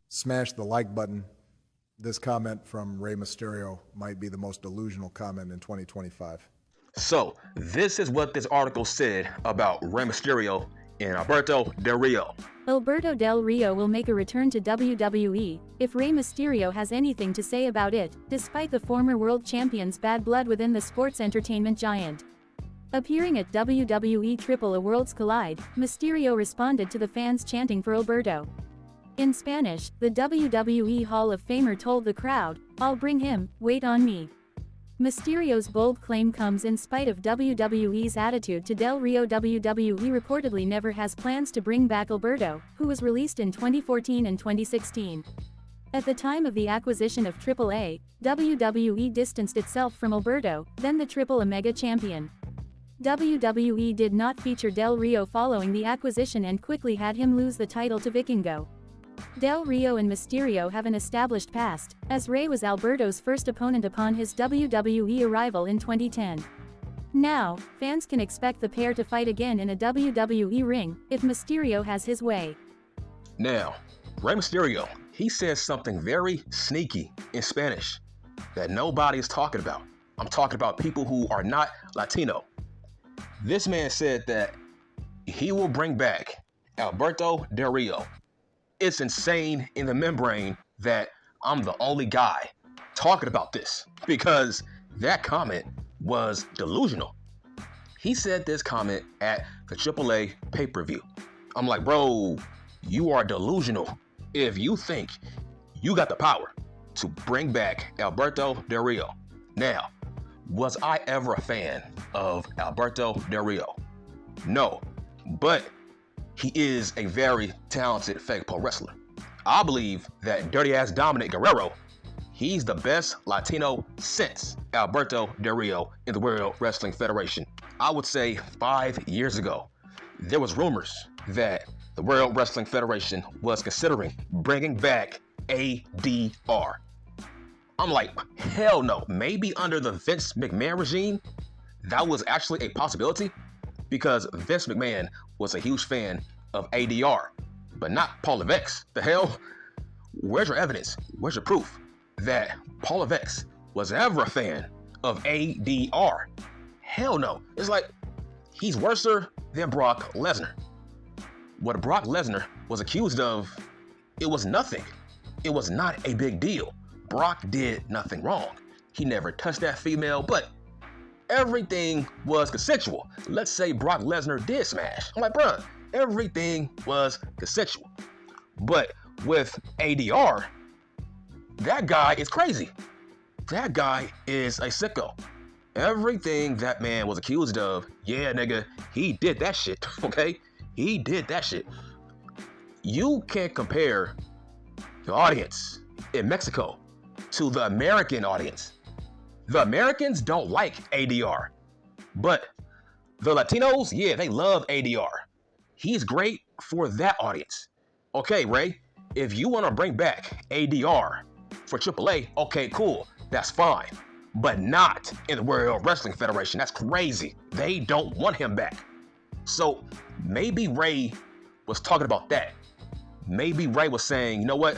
Smash the like button. This comment from Rey Mysterio might be the most delusional comment in 2025. So, this is what this article said about Rey Mysterio and Alberto Del Rio. Alberto Del Rio will make a return to WWE if Rey Mysterio has anything to say about it, despite the former world champion's bad blood within the sports entertainment giant. Appearing at WWE Triple A Worlds Collide, Mysterio responded to the fans chanting for Alberto. In Spanish, the WWE Hall of Famer told the crowd, "I'll bring him, wait on me." Mysterio's bold claim comes in spite of WWE's attitude to Del Rio. WWE reportedly never has plans to bring back Alberto, who was released in 2014 and 2016. At the time of the acquisition of Triple A, WWE distanced itself from Alberto, then the Triple A Mega Champion. WWE did not feature Del Rio following the acquisition and quickly had him lose the title to Vikingo. Del Rio and Mysterio have an established past, as Rey was Alberto's first opponent upon his WWE arrival in 2010. Now, fans can expect the pair to fight again in a WWE ring, if Mysterio has his way. Now, Rey Mysterio, he says something very sneaky in Spanish that nobody is talking about. I'm talking about people who are not Latino. This man said that he will bring back Alberto Del Rio. It's insane in the membrane that I'm the only guy talking about this, because that comment was delusional. He said this comment at the Triple A pay-per-view. I'm like, bro, you are delusional if you think you got the power to bring back Alberto Del Rio. Now, was I ever a fan of Alberto Del Rio? No, but he is a very talented fake pro wrestler. I believe that dirty ass Dominic Guerrero, he's the best Latino since Alberto Del Rio in the World Wrestling Federation. I would say 5 years ago, there was rumors that the World Wrestling Federation was considering bringing back ADR. I'm like, hell no. Maybe under the Vince McMahon regime, that was actually a possibility, because Vince McMahon was a huge fan of ADR, but not Paul Levesque. The hell? Where's your evidence? Where's your proof that Paul Levesque was ever a fan of ADR? Hell no. It's like, he's worser than Brock Lesnar. What Brock Lesnar was accused of, it was nothing. It was not a big deal. Brock did nothing wrong. He never touched that female, but everything was consensual. Let's say Brock Lesnar did smash. I'm like, bruh, everything was consensual. But with ADR, that guy is crazy. That guy is a sicko. Everything that man was accused of, yeah, nigga, he did that shit, okay? He did that shit. You can't compare the audience in Mexico to the American audience. The Americans don't like ADR, but the Latinos, yeah, they love ADR. He's great for that audience. Okay, Rey, if you want to bring back ADR for Triple A, okay, cool, that's fine. But not in the World Wrestling Federation. That's crazy. They don't want him back. So maybe Rey was talking about that. Maybe Rey was saying, you know what?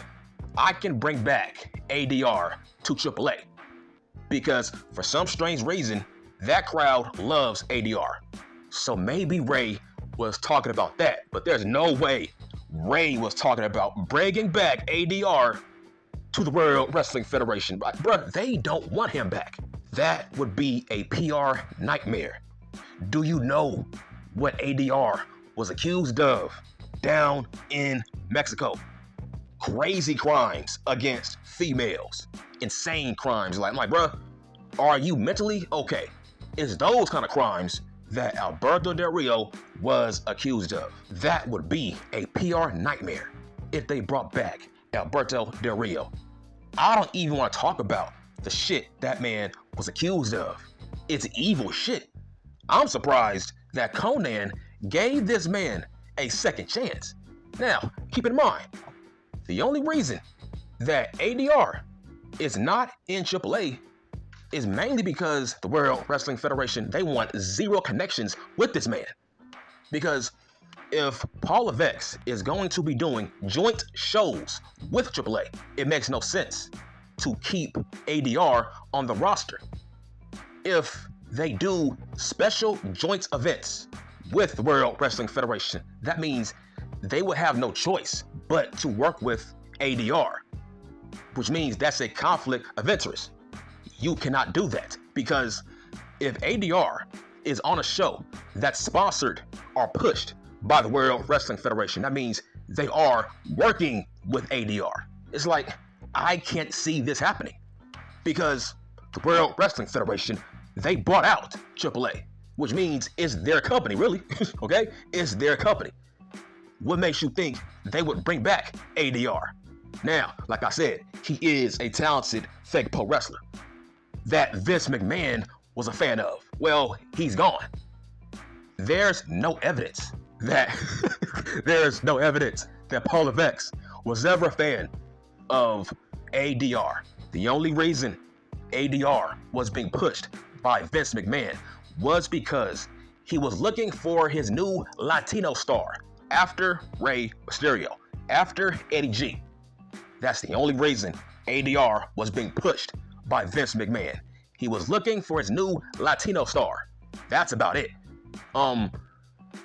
I can bring back ADR to Triple A. Because for some strange reason, that crowd loves ADR. So maybe Rey was talking about that. But there's no way Rey was talking about bringing back ADR to the World Wrestling Federation. Bruh, they don't want him back. That would be a PR nightmare. Do you know what ADR was accused of down in Mexico? Crazy crimes against females. Insane crimes. I'm like, bruh, are you mentally okay? It's those kind of crimes that Alberto Del Rio was accused of. That would be a PR nightmare if they brought back Alberto Del Rio. I don't even want to talk about the shit that man was accused of. It's evil shit. I'm surprised that Conan gave this man a second chance. Now, keep in mind, the only reason that ADR is not in AAA is mainly because the World Wrestling Federation, they want zero connections with this man. Because If Paul Levesque is going to be doing joint shows with AAA, it makes no sense to keep ADR on the roster. If they do special joint events with the World Wrestling Federation, that means they would have no choice but to work with ADR, which means that's a conflict of interest. You cannot do that, because if ADR is on a show that's sponsored or pushed by the World Wrestling Federation, that means they are working with ADR. It's like, I can't see this happening, because the World Wrestling Federation, they bought out AAA, which means it's their company, really. Okay? It's their company. What makes you think they would bring back ADR? Now, like I said, he is a talented fake pro wrestler that Vince McMahon was a fan of. Well, he's gone. There's no evidence that Paul Levesque was ever a fan of ADR. The only reason ADR was being pushed by Vince McMahon was because he was looking for his new Latino star after Rey Mysterio, after Eddie G. That's the only reason ADR was being pushed by Vince McMahon. He was looking for his new Latino star. That's about it.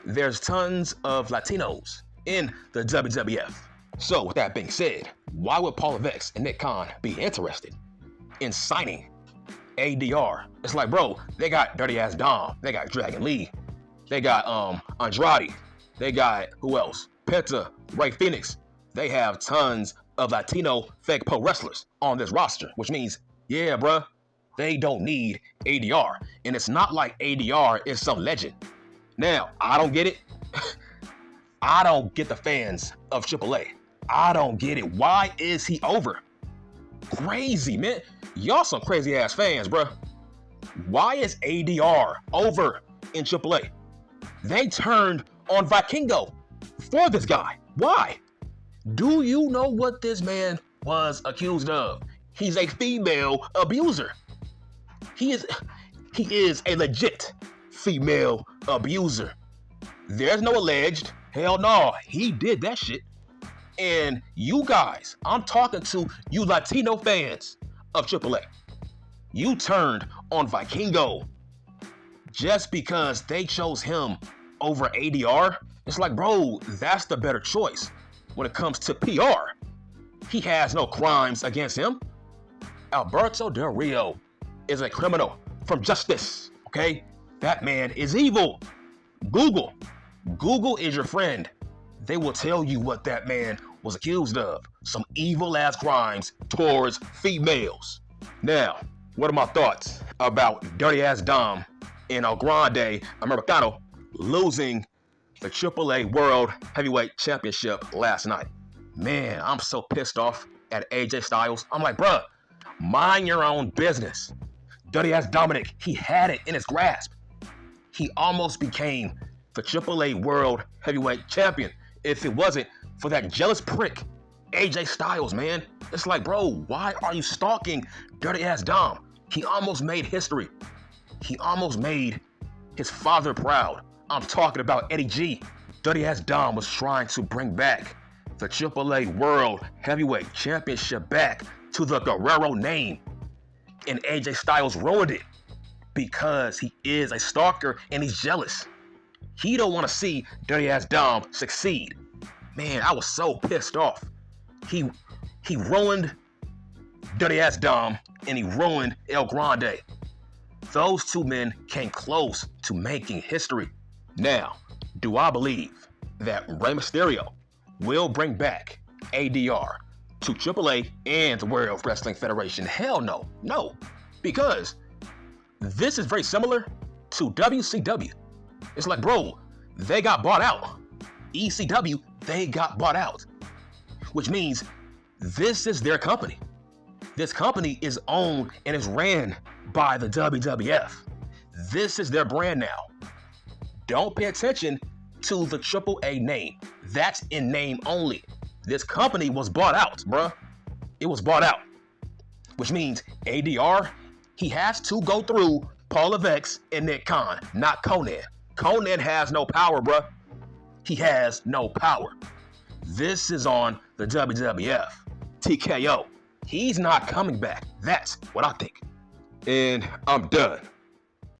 There's tons of Latinos in the WWF. So with that being said, why would Paul Levesque and Nick Khan be interested in signing ADR? It's like, bro, they got Dirty Ass Dom, they got Dragon Lee, they got Andrade, they got who else? Penta, Ray Phoenix. They have tons of Latino fake pro wrestlers on this roster, which means, yeah, bruh, they don't need ADR. And it's not like ADR is some legend. Now, I don't get it. I don't get the fans of AAA. I don't get it. Why is he over? Crazy, man. Y'all some crazy ass fans, bruh. Why is ADR over in AAA? They turned on Vikingo for this guy. Why? Do you know what this man was accused of? He's a female abuser. He is a legit female abuser. There's no alleged. Hell no, he did that shit. And you guys, I'm talking to you Latino fans of AAA. You turned on Vikingo just because they chose him over ADR. It's like, bro, that's the better choice when it comes to PR. He has no crimes against him. Alberto Del Rio is a criminal from justice, okay? That man is evil. Google is your friend. They will tell you what that man was accused of. Some evil ass crimes towards females. Now, what are my thoughts about Dirty Ass Dom and El Grande Americano losing the AAA World Heavyweight Championship last night? Man, I'm so pissed off at AJ Styles. I'm like, bruh, mind your own business. Dirty Ass Dominic, he had it in his grasp. He almost became the AAA World Heavyweight Champion if it wasn't for that jealous prick, AJ Styles, man. It's like, bro, why are you stalking Dirty Ass Dom? He almost made history. He almost made his father proud. I'm talking about Eddie G. Dirty Ass Dom was trying to bring back the AAA World Heavyweight Championship back to the Guerrero name. And AJ Styles ruined it because he is a stalker and he's jealous. He don't want to see Dirty Ass Dom succeed. Man, I was so pissed off. He ruined Dirty Ass Dom and he ruined El Grande. Those two men came close to making history. Now, do I believe that Rey Mysterio will bring back ADR to AAA and the World Wrestling Federation? Hell no. No. Because this is very similar to WCW. It's like, bro, they got bought out. ECW, they got bought out. Which means this is their company. This company is owned and is ran by the WWF. This is their brand now. Don't pay attention to the AAA name. That's in name only. This company was bought out, bruh. It was bought out. Which means ADR, he has to go through Paul Levesque and Nick Khan, not Conan. Conan has no power, bruh. He has no power. This is on the WWF. TKO. He's not coming back. That's what I think. And I'm done.